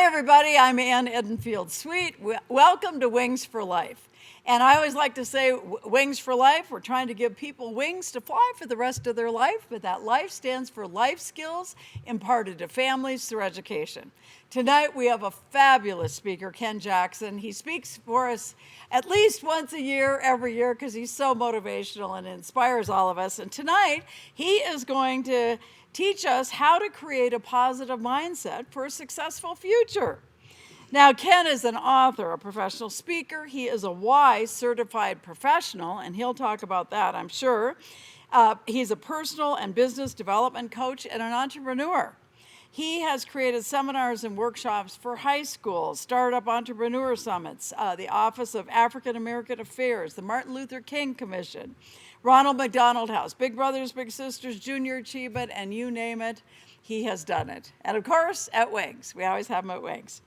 everybody. I'm Ann Edenfield-Sweet. Welcome to Wings for Life. And I always like to say, Wings for Life, we're trying to give people wings to fly for the rest of their life, but that life stands for life skills imparted to families through education. Tonight, we have a fabulous speaker, Ken Jackson. He speaks for us at least once a year, every year, because he's so motivational and inspires all of us. And tonight, he is going to teach us how to create a positive mindset for a successful future. Now, Ken is an author, a professional speaker. He is a WISE certified professional, and he'll talk about that, I'm sure. He's a personal and business development coach and an entrepreneur. He has created seminars and workshops for high schools, startup entrepreneur summits, the Office of African American Affairs, the Martin Luther King Commission, Ronald McDonald House, Big Brothers Big Sisters, Junior Achievement, and you name it, he has done it. And of course, at Wings. We always have him at Wings.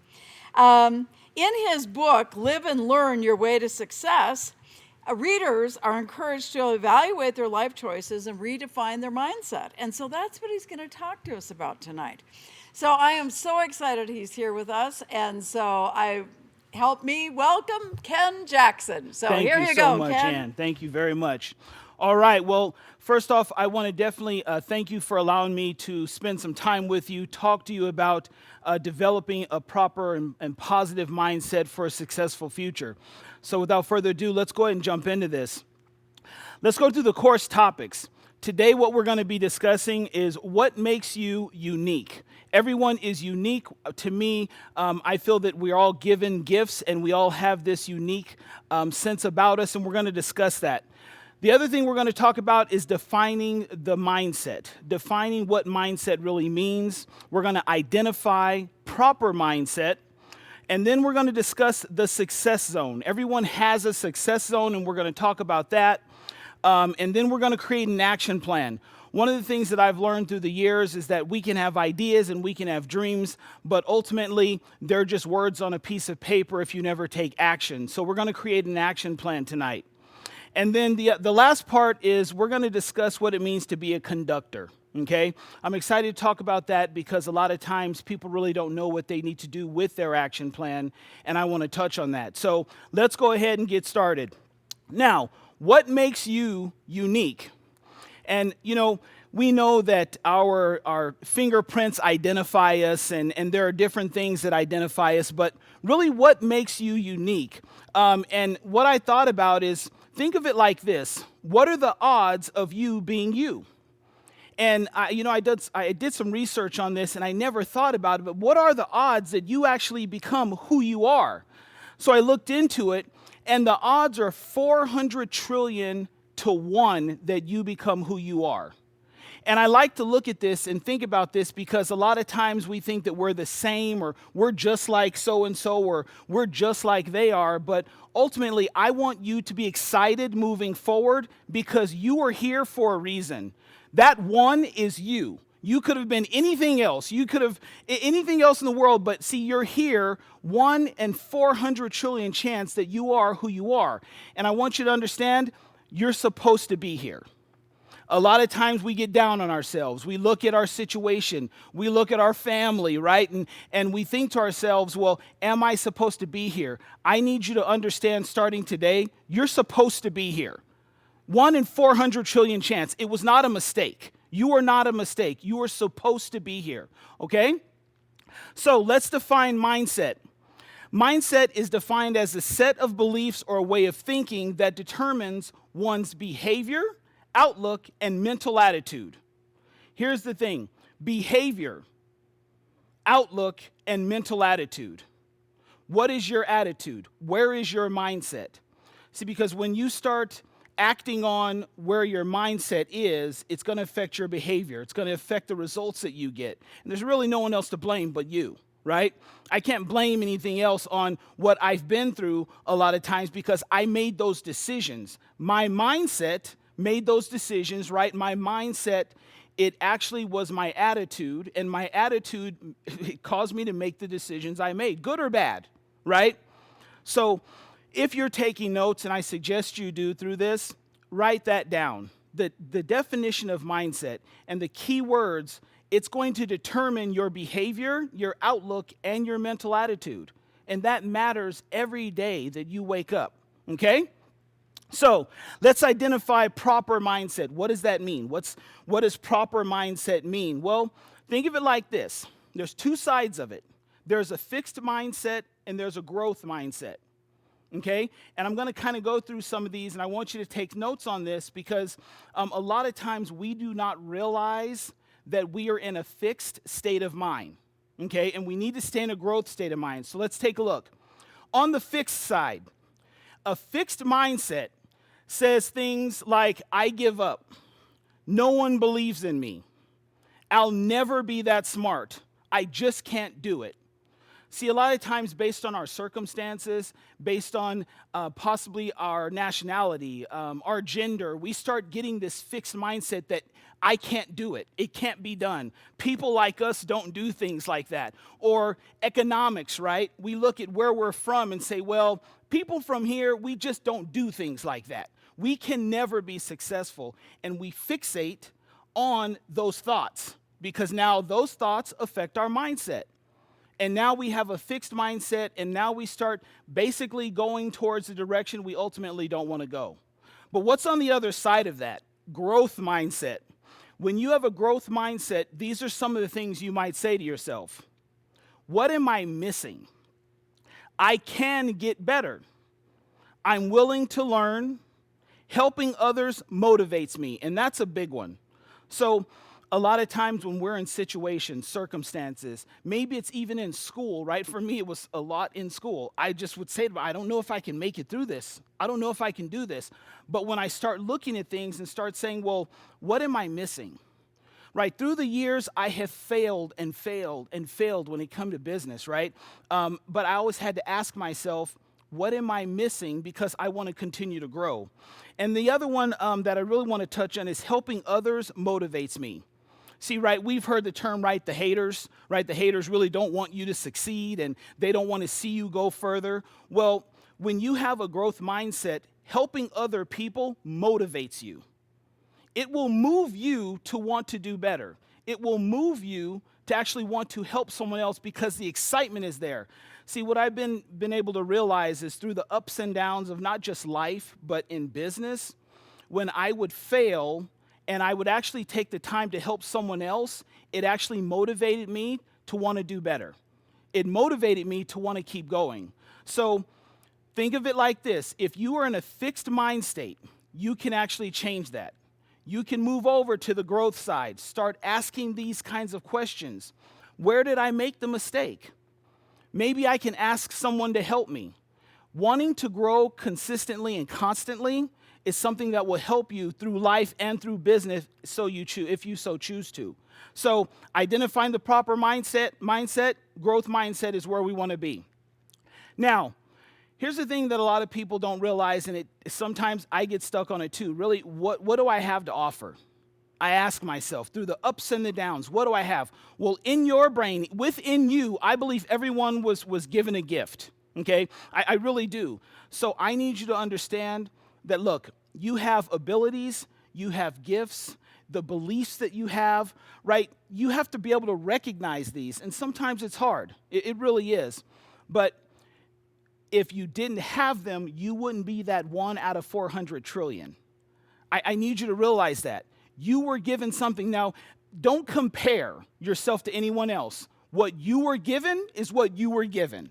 In his book, Live and Learn Your Way to Success, readers are encouraged to evaluate their life choices and redefine their mindset. And so that's what he's going to talk to us about tonight. So I am so excited he's here with us. And so help me welcome Ken Jackson. So here you go, Ken. Thank you so much, Ann. Thank you very much. All right. Well, first off, I want to definitely thank you for allowing me to spend some time with you, talk to you about developing a proper and positive mindset for a successful future. So without further ado, let's go ahead and jump into this. Let's go through the course topics. Today, what we're going to be discussing is what makes you unique. Everyone is unique. To me, I feel that we're all given gifts and we all have this unique sense about us, and we're going to discuss that. The other thing we're going to talk about is defining the mindset, defining what mindset really means. We're going to identify proper mindset, and then we're going to discuss the success zone. Everyone has a success zone, and we're going to talk about that. And then we're going to create an action plan. One of the things that I've learned through the years is that we can have ideas and we can have dreams, but ultimately they're just words on a piece of paper if you never take action. So we're going to create an action plan tonight. And then the last part is we're going to discuss what it means to be a conductor, okay? I'm excited to talk about that because a lot of times people really don't know what they need to do with their action plan, and I want to touch on that. So let's go ahead and get started. Now, what makes you unique? And, you know, we know that our fingerprints identify us, and there are different things that identify us, but really what makes you unique? And what I thought about is, think of it like this. What are the odds of you being you? And I did some research on this, and I never thought about it, but what are the odds that you actually become who you are? So I looked into it, and the odds are 400 trillion to 1 that you become who you are. And I like to look at this and think about this because a lot of times we think that we're the same, or we're just like so-and-so, or we're just like they are. But ultimately, I want you to be excited moving forward because you are here for a reason. That 1 is you. You could have been anything else. You could have anything else in the world, but see, you're here, 1 in 400 trillion chance that you are who you are. And I want you to understand, you're supposed to be here. A lot of times we get down on ourselves. We look at our situation. We look at our family, right? And we think to ourselves, well, am I supposed to be here? I need you to understand starting today, you're supposed to be here. 1 in 400 trillion chance. It was not a mistake. You are not a mistake. You are supposed to be here, okay? So let's define mindset. Mindset is defined as a set of beliefs or a way of thinking that determines one's behavior, outlook, and mental attitude. Here's the thing: behavior, outlook, and mental attitude. What is your attitude? Where is your mindset? See, because when you start acting on where your mindset is, it's going to affect your behavior. It's going to affect the results that you get. And there's really no one else to blame but you, right? I can't blame anything else on what I've been through a lot of times because I made those decisions. My mindset made those decisions, right? My mindset, it actually was my attitude, and my attitude it caused me to make the decisions I made, good or bad, right? So if you're taking notes, and I suggest you do through this, write that down. The definition of mindset and the key words it's going to determine your behavior, your outlook, and your mental attitude. And that matters every day that you wake up, okay? So let's identify proper mindset. What does that mean? What does proper mindset mean? Well, think of it like this. There's two sides of it. There's a fixed mindset and there's a growth mindset. Okay? And I'm going to kind of go through some of these, and I want you to take notes on this because a lot of times we do not realize that we are in a fixed state of mind. Okay? And we need to stay in a growth state of mind. So let's take a look. On the fixed side, a fixed mindset says things like, I give up. No one believes in me. I'll never be that smart. I just can't do it. See, a lot of times based on our circumstances, based on possibly our nationality, our gender, we start getting this fixed mindset that I can't do it. It can't be done. People like us don't do things like that. Or economics, right? We look at where we're from and say, well, people from here, we just don't do things like that. We can never be successful. And we fixate on those thoughts because now those thoughts affect our mindset. And now we have a fixed mindset, and now we start basically going towards the direction we ultimately don't want to go. But what's on the other side of that? Growth mindset. When you have a growth mindset, these are some of the things you might say to yourself. What am I missing? I can get better. I'm willing to learn. Helping others motivates me, and that's a big one. So a lot of times when we're in situations, circumstances, maybe it's even in school, right? For me, it was a lot in school. I just would say, I don't know if I can make it through this. I don't know if I can do this. But when I start looking at things and start saying, well, what am I missing? Right? Through the years, I have failed and failed and failed when it comes to business, right? But I always had to ask myself, what am I missing? Because I want to continue to grow. And the other one that I really want to touch on is helping others motivates me. See, right, we've heard the term, right, the haters, right? The haters really don't want you to succeed and they don't want to see you go further. Well, when you have a growth mindset, helping other people motivates you. It will move you to want to do better. It will move you to actually want to help someone else because the excitement is there. See, what I've been able to realize is through the ups and downs of not just life, but in business, when I would fail and I would actually take the time to help someone else, it actually motivated me to want to do better. It motivated me to want to keep going. So think of it like this. If you are in a fixed mind state, you can actually change that. You can move over to the growth side. Start asking these kinds of questions. Where did I make the mistake? Maybe I can ask someone to help me. Wanting to grow consistently and constantly is something that will help you through life and through business if you so choose to. So identifying the proper mindset, growth mindset is where we want to be. Now, here's the thing that a lot of people don't realize, and sometimes I get stuck on it too. Really, what do I have to offer? I ask myself, through the ups and the downs, what do I have? Well, in your brain, within you, I believe everyone was given a gift, okay? I really do. So I need you to understand that, look, you have abilities, you have gifts, the beliefs that you have, right? You have to be able to recognize these, and sometimes it's hard. It really is. But if you didn't have them, you wouldn't be that 1 out of 400 trillion. I need you to realize that. You were given something. Now, don't compare yourself to anyone else. What you were given is what you were given.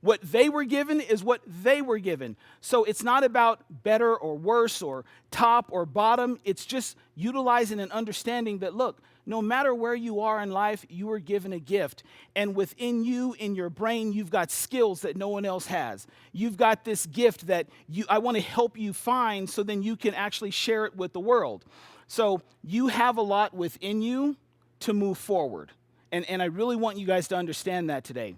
What they were given is what they were given. So it's not about better or worse or top or bottom. It's just utilizing and understanding that, look, no matter where you are in life, you were given a gift. And within you, in your brain, you've got skills that no one else has. You've got this gift that I want to help you find so then you can actually share it with the world. So you have a lot within you to move forward. And I really want you guys to understand that today.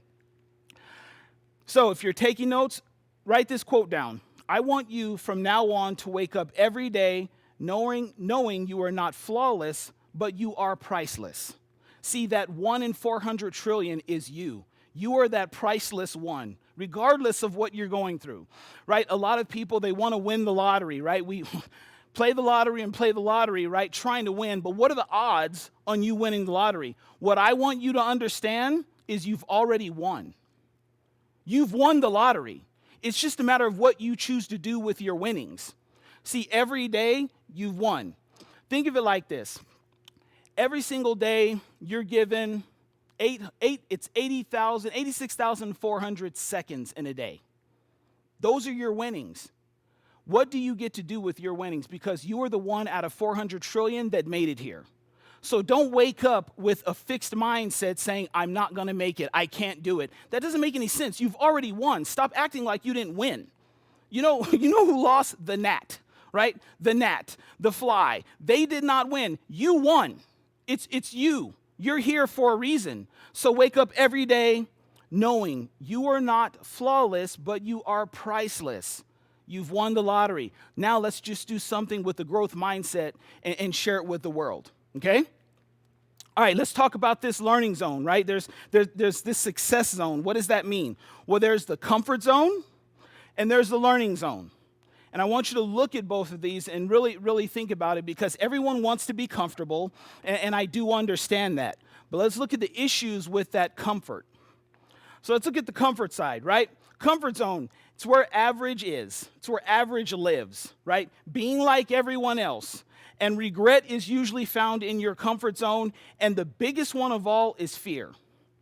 So if you're taking notes, write this quote down. I want you from now on to wake up every day knowing you are not flawless, but you are priceless. See, that 1 in 400 trillion is you. You are that priceless one, regardless of what you're going through, right? A lot of people, they want to win the lottery, right? Play the lottery and play the lottery, right? Trying to win. But what are the odds on you winning the lottery? What I want you to understand is you've already won. You've won the lottery. It's just a matter of what you choose to do with your winnings. See, every day you've won. Think of it like this. Every single day you're given 86,400 seconds in a day. Those are your winnings. What do you get to do with your winnings? Because you are the one out of 400 trillion that made it here. So don't wake up with a fixed mindset saying, I'm not going to make it. I can't do it. That doesn't make any sense. You've already won. Stop acting like you didn't win. You know who lost? The gnat, right? The gnat, the fly. They did not win. You won. It's you. You're here for a reason. So wake up every day knowing you are not flawless, but you are priceless. You've won the lottery. Now let's just do something with the growth mindset and share it with the world, okay? All right, let's talk about this learning zone, right? There's this success zone. What does that mean? Well, there's the comfort zone and there's the learning zone. And I want you to look at both of these and really think about it, because everyone wants to be comfortable, and I do understand that. But let's look at the issues with that comfort. So let's look at the comfort side, right? Comfort zone, it's where average is. It's where average lives, right? Being like everyone else. And regret is usually found in your comfort zone. And the biggest one of all is fear,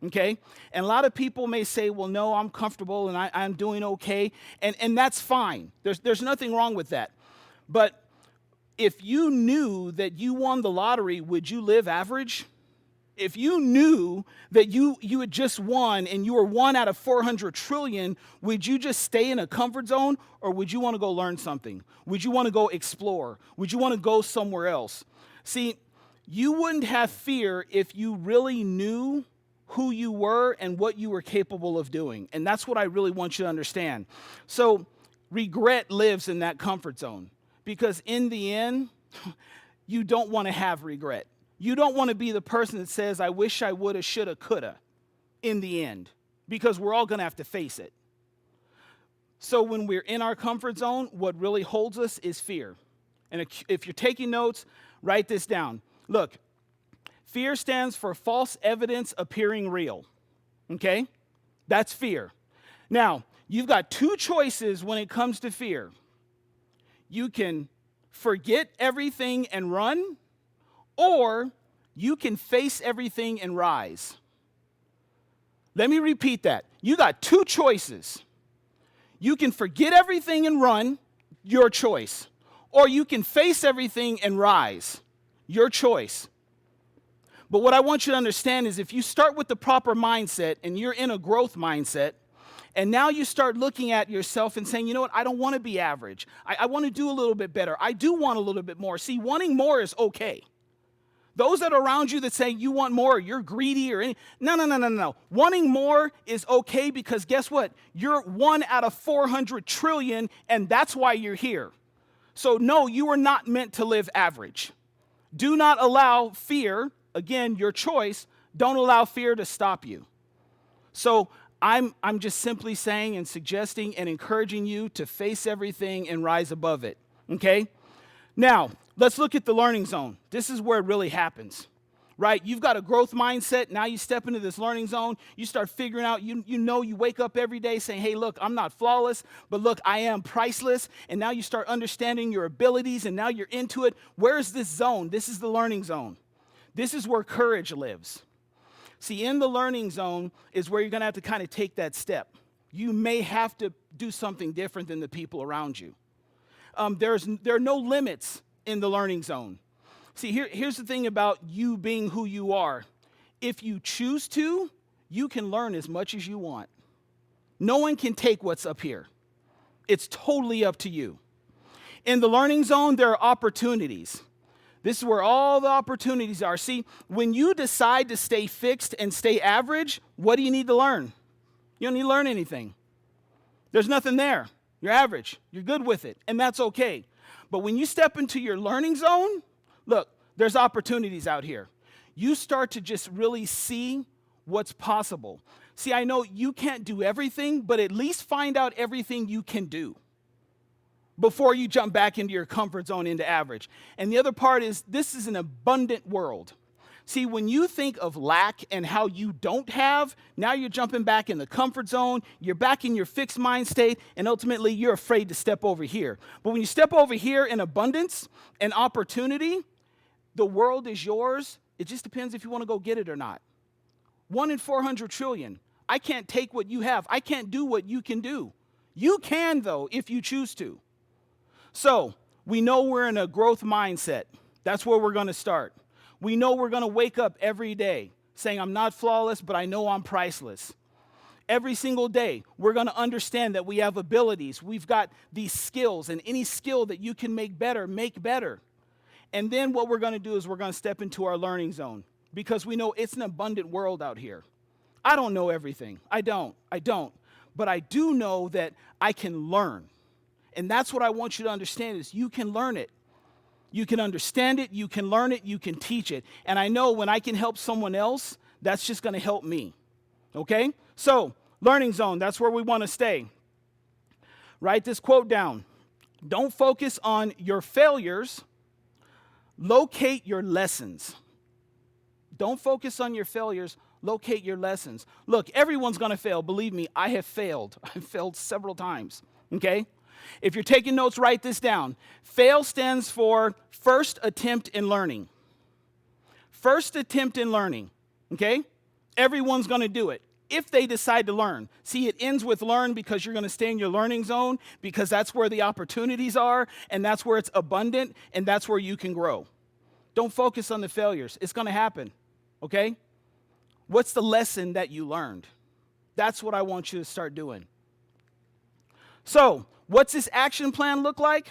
okay? And a lot of people may say, well, no, I'm comfortable and I'm doing okay. And that's fine. There's nothing wrong with that. But if you knew that you won the lottery, would you live average? If you knew that you had just won and you were 1 out of 400 trillion, would you just stay in a comfort zone, or would you want to go learn something? Would you want to go explore? Would you want to go somewhere else? See, you wouldn't have fear if you really knew who you were and what you were capable of doing. And that's what I really want you to understand. So regret lives in that comfort zone, because in the end, you don't want to have regret. You don't want to be the person that says, I wish I woulda, shoulda, coulda, in the end, because we're all going to have to face it. So when we're in our comfort zone, what really holds us is fear. And if you're taking notes, write this down. Look, fear stands for false evidence appearing real, okay? That's fear. Now, you've got two choices when it comes to fear. You can forget everything and run, or you can face everything and rise. Let me repeat that. You got two choices. You can forget everything and run, your choice. Or you can face everything and rise, your choice. But what I want you to understand is if you start with the proper mindset and you're in a growth mindset, and now you start looking at yourself and saying, you know what, I don't want to be average. I want to do a little bit better. I do want a little bit more. See, wanting more is okay. Those that are around you that say you want more, you're greedy or any, no. Wanting more is okay, because guess what? You're 1 out of 400 trillion, and that's why you're here. So no, you are not meant to live average. Do not allow fear, again, your choice, don't allow fear to stop you. So I'm just simply saying and suggesting and encouraging you to face everything and rise above it, okay? Now, let's look at the learning zone. This is where it really happens, right? You've got a growth mindset. Now you step into this learning zone. You start figuring out, you wake up every day saying, hey, look, I'm not flawless, but look, I am priceless. And now you start understanding your abilities, and now you're into it. Where's this zone? This is the learning zone. This is where courage lives. See, in the learning zone is where you're going to have to kind of take that step. You may have to do something different than the people around you. There are no limits in the learning zone. See, here's the thing about you being who you are. If you choose to, you can learn as much as you want. No one can take what's up here. It's totally up to you. In the learning zone, there are opportunities. This is where all the opportunities are. See, when you decide to stay fixed and stay average, what do you need to learn? You don't need to learn anything. There's nothing there. You're average. You're good with it, and that's okay. But when you step into your learning zone, look, there's opportunities out here. You start to just really see what's possible. See, I know you can't do everything, but at least find out everything you can do. before you jump back into your comfort zone into average. And the other part is this is an abundant world. See, when you think of lack and how you don't have, now you're jumping back in the comfort zone, you're back in your fixed mind state, and ultimately you're afraid to step over here. But when you step over here in abundance and opportunity, the world is yours. It just depends if you want to go get it or not. 1 in 400 trillion. I can't take what you have. I can't do what you can do. You can, though, if you choose to. So we know we're in a growth mindset. That's where we're going to start. We know we're going to wake up every day saying, I'm not flawless, but I know I'm priceless. Every single day, we're going to understand that we have abilities. We've got these skills, and any skill that you can make better, make better. And then what we're going to do is we're going to step into our learning zone because we know it's an abundant world out here. I don't know everything. I don't. But I do know that I can learn. And that's what I want you to understand is you can learn it. You can understand it, you can learn it, you can teach it. And I know when I can help someone else, that's just going to help me. Okay? So, learning zone, that's where we want to stay. Write this quote down. Don't focus on your failures, locate your lessons. Don't focus on your failures, locate your lessons. Look, everyone's going to fail. Believe me, I have failed. I've failed several times. Okay? If you're taking notes, write this down. FAIL stands for first attempt in learning. First attempt in learning, okay? Everyone's going to do it if they decide to learn. See, it ends with learn because you're going to stay in your learning zone because that's where the opportunities are and that's where it's abundant and that's where you can grow. Don't focus on the failures. It's going to happen, okay? What's the lesson that you learned? That's what I want you to start doing. So, what's this action plan look like?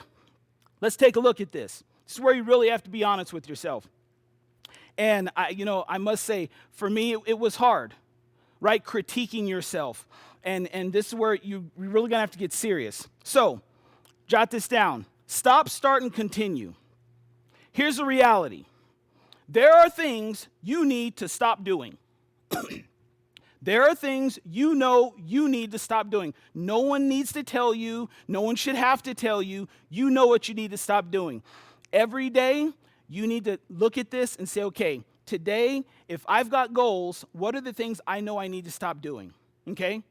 Let's take a look at this. This is where you really have to be honest with yourself. And I must say, for me, it was hard, right? Critiquing yourself. And this is where you're really gonna have to get serious. So, jot this down. Stop, start, and continue. Here's the reality. There are things you need to stop doing. There are things you know you need to stop doing. No one needs to tell you. No one should have to tell you. You know what you need to stop doing. Every day, you need to look at this and say, okay, today, if I've got goals, what are the things I know I need to stop doing? Okay?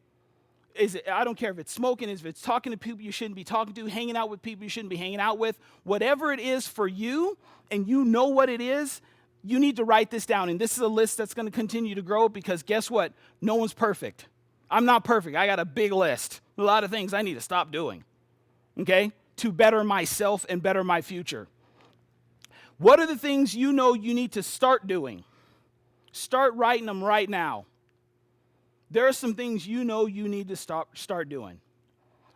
I don't care if it's smoking, if it's talking to people you shouldn't be talking to, hanging out with people you shouldn't be hanging out with. Whatever it is for you, and you know what it is, you need to write this down. And this is a list that's going to continue to grow because guess what? No one's perfect. I'm not perfect. I got a big list. A lot of things I need to stop doing, okay, to better myself and better my future. What are the things you know you need to start doing? Start writing them right now. There are some things you know you need to start doing.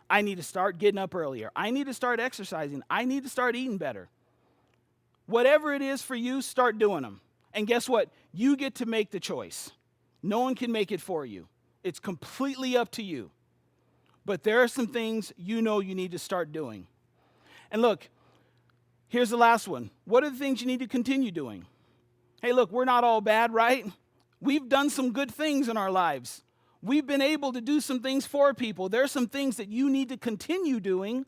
I need to start getting up earlier. I need to start exercising. I need to start eating better. Whatever it is for you, start doing them. And guess what? You get to make the choice. No one can make it for you. It's completely up to you. But there are some things you know you need to start doing. And look, here's the last one. What are the things you need to continue doing? Hey, look, we're not all bad, right? We've done some good things in our lives. We've been able to do some things for people. There are some things that you need to continue doing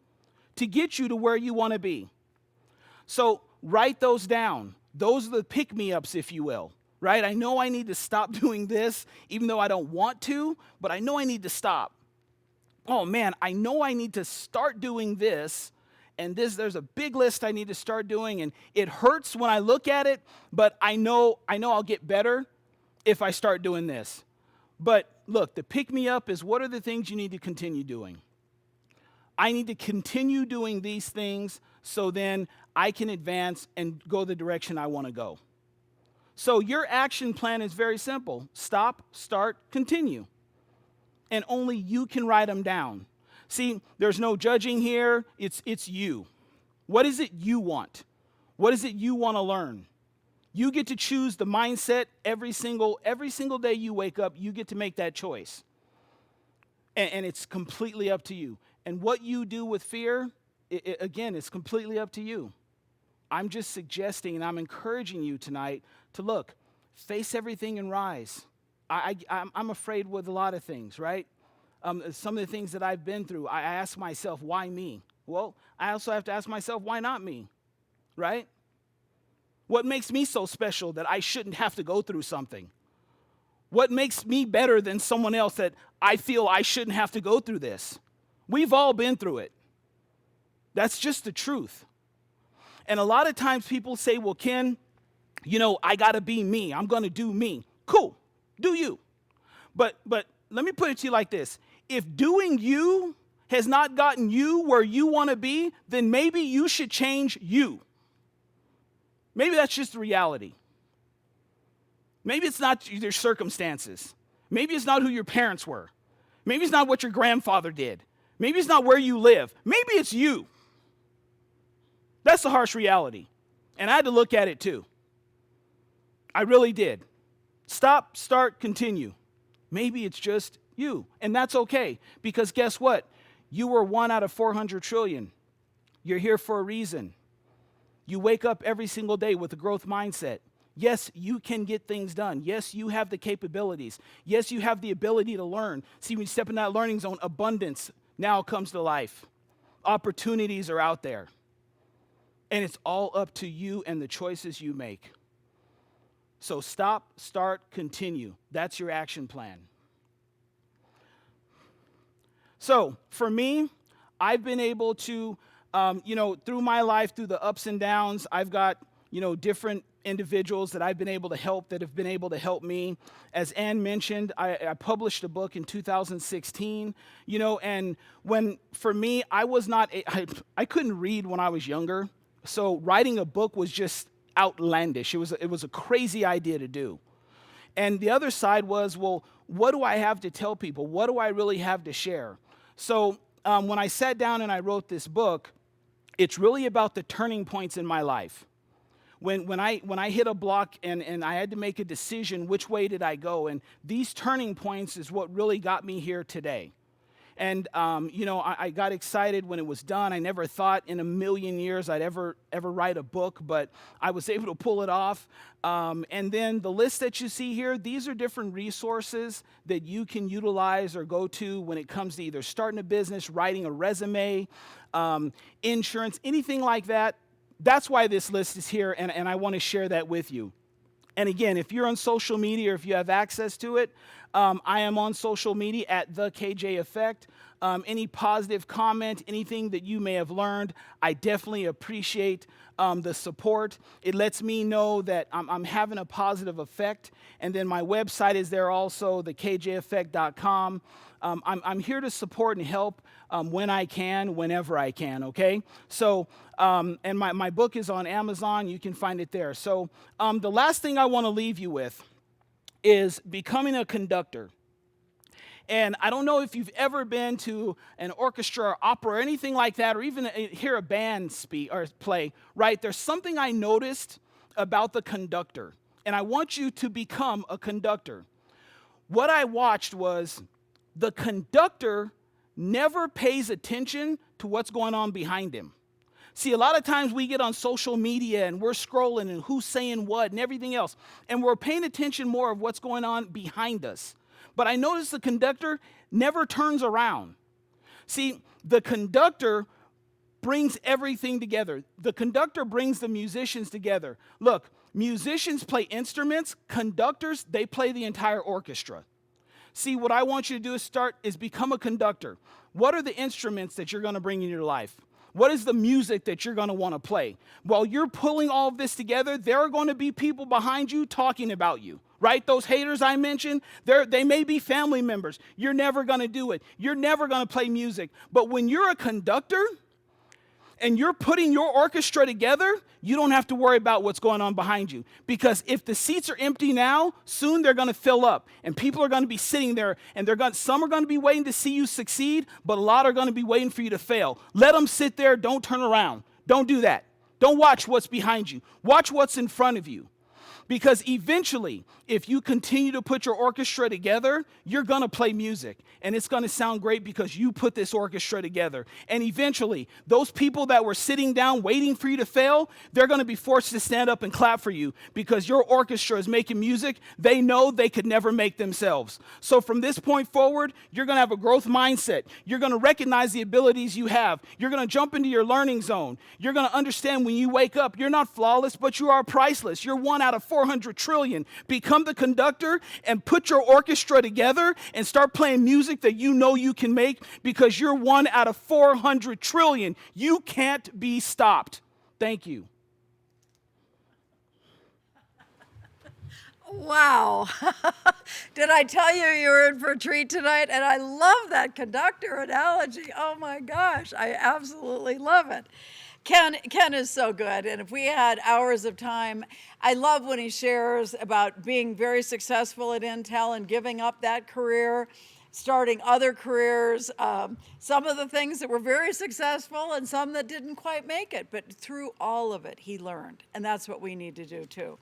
to get you to where you want to be. So write those down. Those are the pick-me-ups, if you will, right? I know I need to stop doing this, even though I don't want to, but I know I need to stop. Oh man, I know I need to start doing this, and there's a big list I need to start doing, and it hurts when I look at it, but I know I'll get better if I start doing this. But look, the pick-me-up is what are the things you need to continue doing? I need to continue doing these things so then I can advance and go the direction I want to go. So your action plan is very simple. Stop, start, continue. And only you can write them down. See, there's no judging here. It's you. What is it you want? What is it you want to learn? You get to choose the mindset every single day you wake up. You get to make that choice. And it's completely up to you. And what you do with fear, again, it's completely up to you. I'm just suggesting and I'm encouraging you tonight to look, face everything and rise. I'm afraid with a lot of things, right? Some of the things that I've been through, I ask myself, why me? Well, I also have to ask myself, why not me? Right? What makes me so special that I shouldn't have to go through something? What makes me better than someone else that I feel I shouldn't have to go through this? We've all been through it. That's just the truth. And a lot of times people say, well, Ken, I got to be me. I'm going to do me. Cool. Do you. But let me put it to you like this. If doing you has not gotten you where you want to be, then maybe you should change you. Maybe that's just the reality. Maybe it's not your circumstances. Maybe it's not who your parents were. Maybe it's not what your grandfather did. Maybe it's not where you live. Maybe it's you. That's the harsh reality. And I had to look at it too. I really did. Stop, start, continue. Maybe it's just you. And that's okay. Because guess what? You were 1 out of 400 trillion. You're here for a reason. You wake up every single day with a growth mindset. Yes, you can get things done. Yes, you have the capabilities. Yes, you have the ability to learn. See, when you step in that learning zone, abundance now comes to life. Opportunities are out there. And it's all up to you and the choices you make. So stop, start, continue. That's your action plan. So for me, I've been able to, through my life, through the ups and downs, I've got, different individuals that I've been able to help that have been able to help me. As Ann mentioned, I published a book in 2016, and for me, I couldn't read when I was younger. So writing a book was just outlandish. It was a crazy idea to do. And the other side was, well, what do I have to tell people? What do I really have to share? So when I sat down and I wrote this book, it's really about the turning points in my life. When I hit a block and I had to make a decision, which way did I go? And these turning points is what really got me here today. And, I got excited when it was done. I never thought in a million years I'd ever write a book, but I was able to pull it off. And then the list that you see here, these are different resources that you can utilize or go to when it comes to either starting a business, writing a resume, insurance, anything like that. That's why this list is here, and I want to share that with you. And again, if you're on social media or if you have access to it, I am on social media at The KJ Effect. Any positive comment, anything that you may have learned, I definitely appreciate the support. It lets me know that I'm having a positive effect. And then my website is there also, thekjeffect.com. I'm here to support and help when I can, whenever I can, okay? So, and my book is on Amazon. You can find it there. So the last thing I want to leave you with is becoming a conductor. And I don't know if you've ever been to an orchestra or opera or anything like that, or even hear a band speak or play, right? There's something I noticed about the conductor, and I want you to become a conductor. What I watched was the conductor never pays attention to what's going on behind him. See, a lot of times we get on social media and we're scrolling and who's saying what and everything else, and we're paying attention more of what's going on behind us. But I noticed the conductor never turns around. See, the conductor brings everything together. The conductor brings the musicians together. Look, musicians play instruments. Conductors, they play the entire orchestra. See, what I want you to do is become a conductor. What are the instruments that you're going to bring in your life? What is the music that you're going to want to play? While you're pulling all of this together, there are going to be people behind you talking about you, right? Those haters I mentioned, they may be family members. You're never going to do it. You're never going to play music. But when you're a conductor and you're putting your orchestra together, you don't have to worry about what's going on behind you. Because if the seats are empty now, soon they're going to fill up. And people are going to be sitting there, and some are going to be waiting to see you succeed, but a lot are going to be waiting for you to fail. Let them sit there. Don't turn around. Don't do that. Don't watch what's behind you. Watch what's in front of you. Because eventually, if you continue to put your orchestra together, you're going to play music. And it's going to sound great because you put this orchestra together. And eventually, those people that were sitting down waiting for you to fail, they're going to be forced to stand up and clap for you because your orchestra is making music they know they could never make themselves. So from this point forward, you're going to have a growth mindset. You're going to recognize the abilities you have. You're going to jump into your learning zone. You're going to understand when you wake up, you're not flawless, but you are priceless. You're 1 out of 400 trillion. Become the conductor and put your orchestra together and start playing music that you know you can make because you're 1 out of 400 trillion. You can't be stopped. Thank you. Wow. Did I tell you you were in for a treat tonight? And I love that conductor analogy. Oh my gosh, I absolutely love it. Ken is so good, and if we had hours of time, I love when he shares about being very successful at Intel and giving up that career, starting other careers, some of the things that were very successful and some that didn't quite make it, but through all of it, he learned, and that's what we need to do too.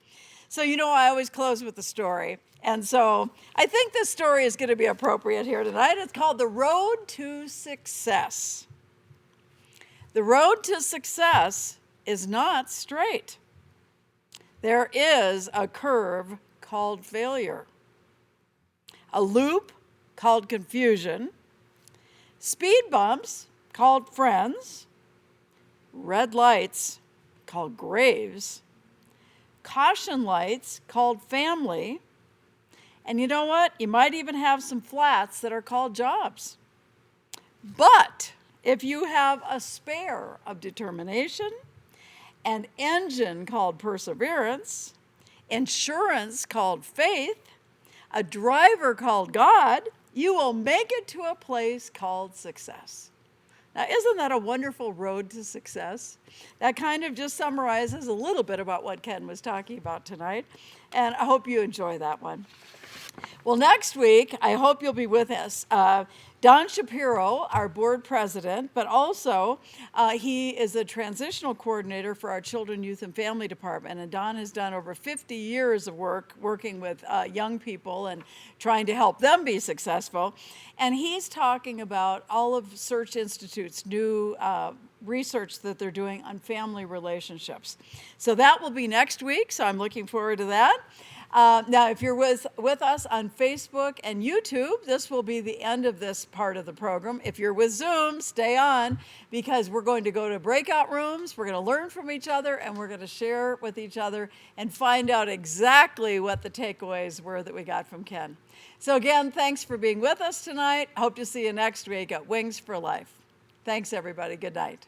So, I always close with a story, and so I think this story is going to be appropriate here tonight. It's called The Road to Success. The road to success is not straight. There is a curve called failure, a loop called confusion, speed bumps called friends, red lights called graves, caution lights called family, and you know what? You might even have some flats that are called jobs. But if you have a spare of determination, an engine called perseverance, insurance called faith, a driver called God, you will make it to a place called success. Now, isn't that a wonderful road to success? That kind of just summarizes a little bit about what Ken was talking about tonight, and I hope you enjoy that one. Well, next week, I hope you'll be with us. Don Shapiro, our board president, but also he is a transitional coordinator for our Children, Youth, and Family Department. And Don has done over 50 years of work working with young people and trying to help them be successful. And he's talking about all of Search Institute's new research that they're doing on family relationships. So that will be next week, so I'm looking forward to that. Now, if you're with us on Facebook and YouTube, this will be the end of this part of the program. If you're with Zoom, stay on because we're going to go to breakout rooms, we're going to learn from each other, and we're going to share with each other and find out exactly what the takeaways were that we got from Ken. So again, thanks for being with us tonight. Hope to see you next week at Wings for Life. Thanks, everybody. Good night.